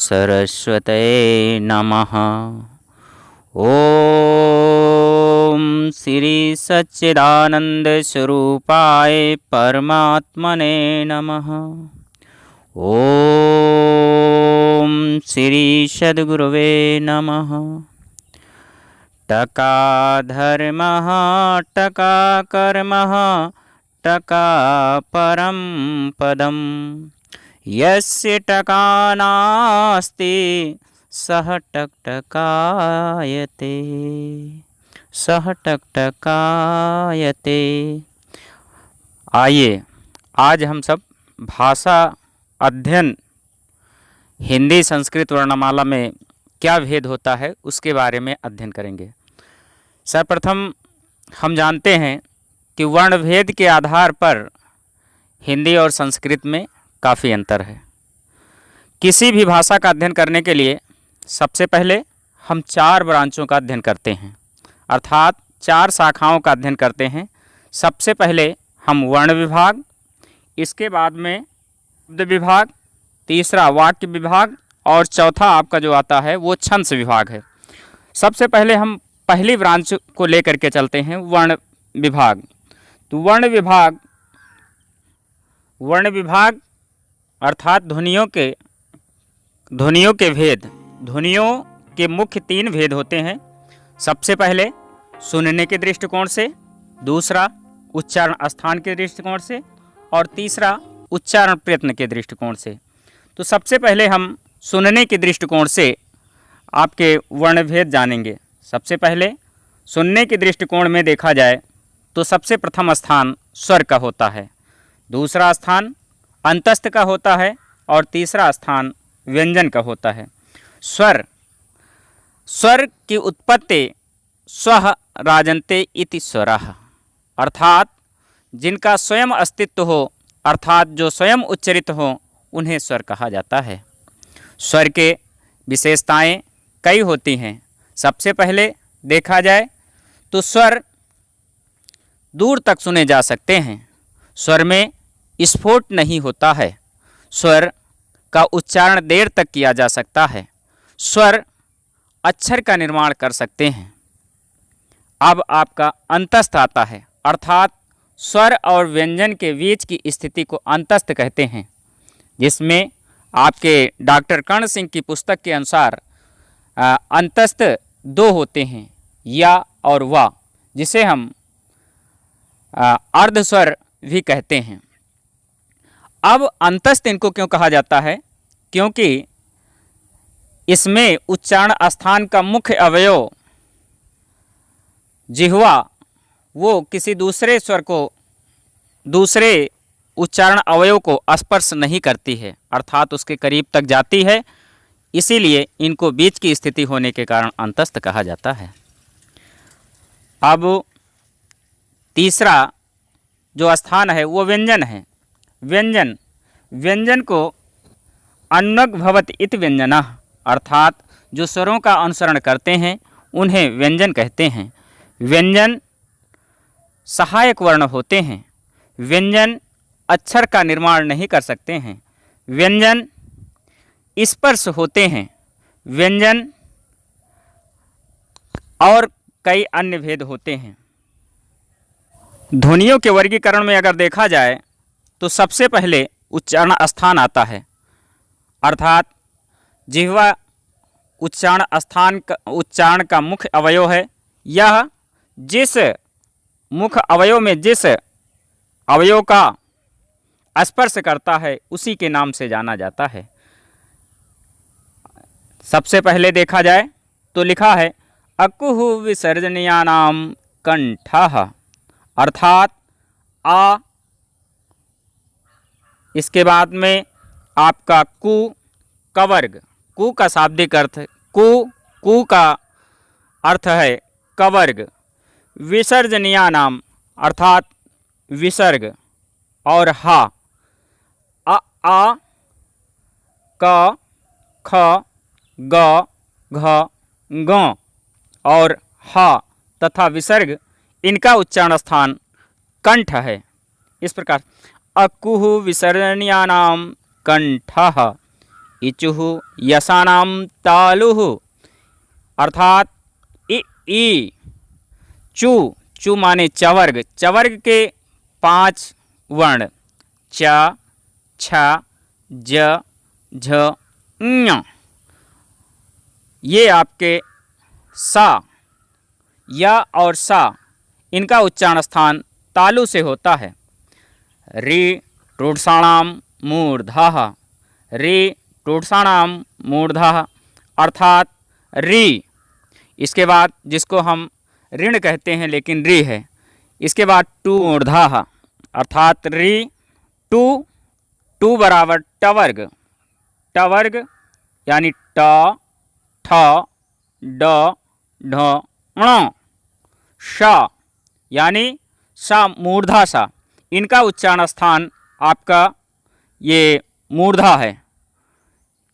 सरस्वते नमः। ओम श्री सच्चिदानंद स्वरूपाय परमात्मने नमः। ओम श्री सद्गुरुवे नमः। टका धर्मः टका कर्मः टका परम पदम यस्य टका नास्ति सह टकटकायते सह टकटकायते। आइए आज हम सब भाषा अध्ययन हिंदी संस्कृत वर्णमाला में क्या भेद होता है उसके बारे में अध्ययन करेंगे। सर्वप्रथम हम जानते हैं कि वर्ण भेद के आधार पर हिंदी और संस्कृत में काफ़ी अंतर है। किसी भी भाषा का अध्ययन करने के लिए सबसे पहले हम 4 ब्रांचों का अध्ययन करते हैं, अर्थात 4 शाखाओं का अध्ययन करते हैं। सबसे पहले हम वर्ण विभाग, इसके बाद में शब्द विभाग, तीसरा वाक्य विभाग और चौथा आपका जो आता है वो छंद विभाग है। सबसे पहले हम पहली ब्रांच को लेकर के चलते हैं, वर्ण विभाग। तो वर्ण विभाग अर्थात ध्वनियों के भेद। ध्वनियों के मुख्य 3 भेद होते हैं। सबसे पहले सुनने के दृष्टिकोण से, दूसरा उच्चारण स्थान के दृष्टिकोण से और तीसरा उच्चारण प्रयत्न के दृष्टिकोण से। तो सबसे पहले हम सुनने के दृष्टिकोण से आपके वर्ण भेद जानेंगे। सबसे पहले सुनने के दृष्टिकोण में देखा जाए तो सबसे प्रथम स्थान स्वर का होता है, दूसरा स्थान अंतस्थ का होता है और तीसरा स्थान व्यंजन का होता है। स्वर की उत्पत्ति स्वः राजन्ते इति स्वरः, अर्थात जिनका स्वयं अस्तित्व हो, अर्थात जो स्वयं उच्चरित हो, उन्हें स्वर कहा जाता है। स्वर के विशेषताएं कई होती हैं। सबसे पहले देखा जाए तो स्वर दूर तक सुने जा सकते हैं। स्वर में स्फोट नहीं होता है। स्वर का उच्चारण देर तक किया जा सकता है। स्वर अक्षर का निर्माण कर सकते हैं। अब आपका अंतस्थ आता है, अर्थात स्वर और व्यंजन के बीच की स्थिति को अंतस्थ कहते हैं, जिसमें आपके डॉक्टर कर्ण सिंह की पुस्तक के अनुसार अंतस्थ 2 होते हैं, या और वा, जिसे हम अर्धस्वर भी कहते हैं। अब अंतस्थ इनको क्यों कहा जाता है? क्योंकि इसमें उच्चारण स्थान का मुख्य अवयव जिह्वा वो किसी दूसरे स्वर को, दूसरे उच्चारण अवयव को स्पर्श नहीं करती है, अर्थात उसके करीब तक जाती है। इसीलिए इनको बीच की स्थिति होने के कारण अंतस्थ कहा जाता है। अब तीसरा जो स्थान है वो व्यंजन है। व्यंजन को अन्वग भवति इति व्यंजनः, अर्थात जो स्वरों का अनुसरण करते हैं उन्हें व्यंजन कहते हैं। व्यंजन सहायक वर्ण होते हैं। व्यंजन अक्षर का निर्माण नहीं कर सकते हैं। व्यंजन स्पर्श होते हैं। व्यंजन और कई अन्य भेद होते हैं। ध्वनियों के वर्गीकरण में अगर देखा जाए तो सबसे पहले उच्चारण स्थान आता है, अर्थात जिह्वा उच्चारण का मुख्य अवयव है। यह जिस मुख्य अवयव में जिस अवयव का स्पर्श करता है उसी के नाम से जाना जाता है। सबसे पहले देखा जाए तो लिखा है अकुहु विसर्जनीयानाम कंठः, अर्थात आ। इसके बाद में आपका कु कवर्ग, कु का शाब्दिक अर्थ कु का अर्थ है कवर्ग। विसर्जनीयानाम अर्थात विसर्ग और हा, आ क ख ग घ ग और हा तथा विसर्ग, इनका उच्चारण स्थान कंठ है। इस प्रकार अकुहु विसर्जनीयानाम कंठः, इचुः यसानां तालुः अर्थात ई चू चू माने चवर्ग, चवर्ग के 5 वर्ण च छ ज झ ञ, ये आपके सा या और सा इनका उच्चारण स्थान तालु से होता है। रि टोट्साणाम मूर्धः, रि टोट्साणाम मूर्धः अर्थात री, इसके बाद जिसको हम ऋण कहते हैं लेकिन री है, इसके बाद टू मूर्धः अर्थात री टू, टू बराबर टवर्ग, टवर्ग यानी ट ठ ड ढ ण, श यानी सा मूर्धा सा, इनका उच्चारण स्थान आपका ये मूर्धा है।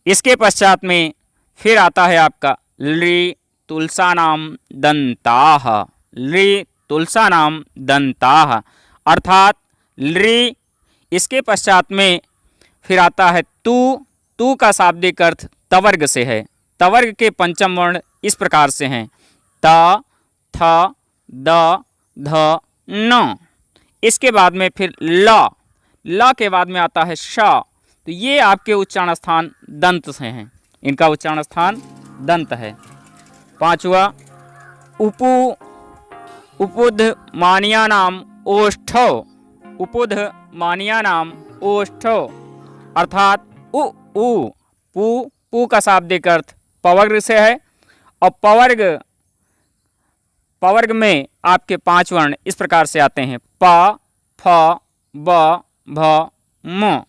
इसके पश्चात में फिर आता है आपका लृ तुलसानाम दंताः, लृ तुलसानाम दंताः अर्थात लृ, इसके पश्चात में फिर आता है तू, तू का शाब्दिक अर्थ तवर्ग से है। तवर्ग के पंचम वर्ण इस प्रकार से हैं त थ द ध न, इसके बाद में फिर ल, ल के बाद में आता है श, तो ये आपके उच्चारण स्थान दंत से हैं, इनका उच्चारण स्थान दंत है। पांचवा उपु उपुध मानियानाम ओष्ठौ, उपुध मानियानाम ओष्ठौ अर्थात उ पू, पू का शाब्दिक अर्थ पवर्ग से है और पवर्ग में आपके 5 वर्ण इस प्रकार से आते हैं प फ ब भ म,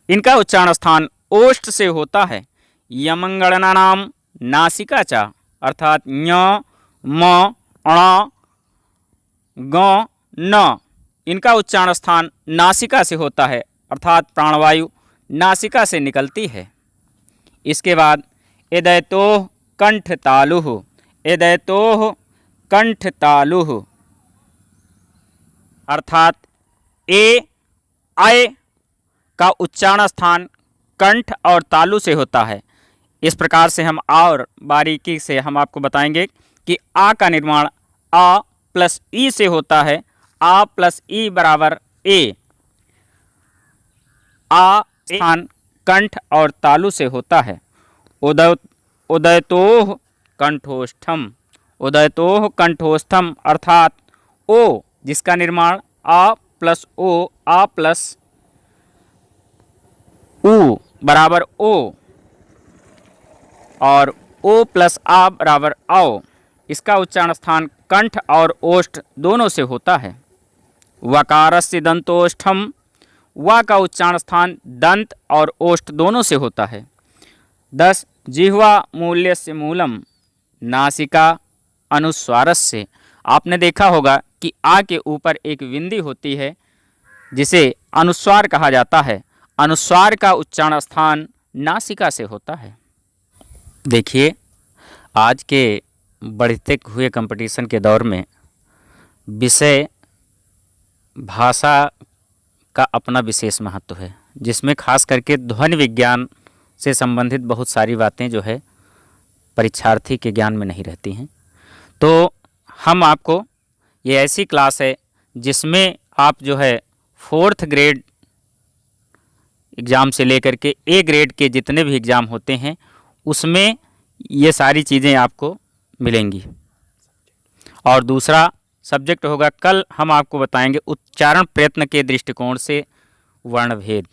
इनका उच्चारण स्थान ओष्ठ से होता है। यमंगणनानाम नासिका च अर्थात ञ म ण ग न, इनका उच्चारण स्थान नासिका से होता है अर्थात प्राणवायु नासिका से निकलती है। इसके बाद एदैतोः कंठ तालुः, एदैतोः कंठ तालुः अर्थात ए आय का उच्चारण स्थान कंठ और तालु से होता है। इस प्रकार से हम और बारीकी से हम आपको बताएंगे कि आ का निर्माण आ प्लस ई से होता है, आ प्लस ई बराबर ए, आ स्थान कंठ और तालु से होता है। उदयतोः कंठोष्ठम, उदयतोः कंठोष्ठम अर्थात ओ जिसका निर्माण आ प्लस ओ, आ प्लस उ बराबर ओ और ओ प्लस आ बराबर आओ, इसका उच्चारण स्थान कंठ और ओष्ठ दोनों से होता है। वकारस्य दंतोष्ठम, वा का उच्चारण स्थान दंत और ओष्ठ दोनों से होता है। 10 जिह्वा मूल्यस्य मूलम, नासिका अनुस्वारस्य, आपने देखा होगा कि आ के ऊपर एक विंदी होती है जिसे अनुस्वार कहा जाता है, अनुस्वार का उच्चारण स्थान नासिका से होता है। देखिए आज के बढ़ते हुए कंपटीशन के दौर में विषय भाषा का अपना विशेष महत्व है, जिसमें खास करके ध्वनि विज्ञान से संबंधित बहुत सारी बातें जो है परीक्षार्थी के ज्ञान में नहीं रहती हैं। तो हम आपको ये ऐसी क्लास है जिसमें आप जो है 4th ग्रेड एग्ज़ाम से लेकर के ए ग्रेड के जितने भी एग्ज़ाम होते हैं उसमें ये सारी चीज़ें आपको मिलेंगी। और दूसरा सब्जेक्ट होगा, कल हम आपको बताएंगे उच्चारण प्रयत्न के दृष्टिकोण से वर्णभेद।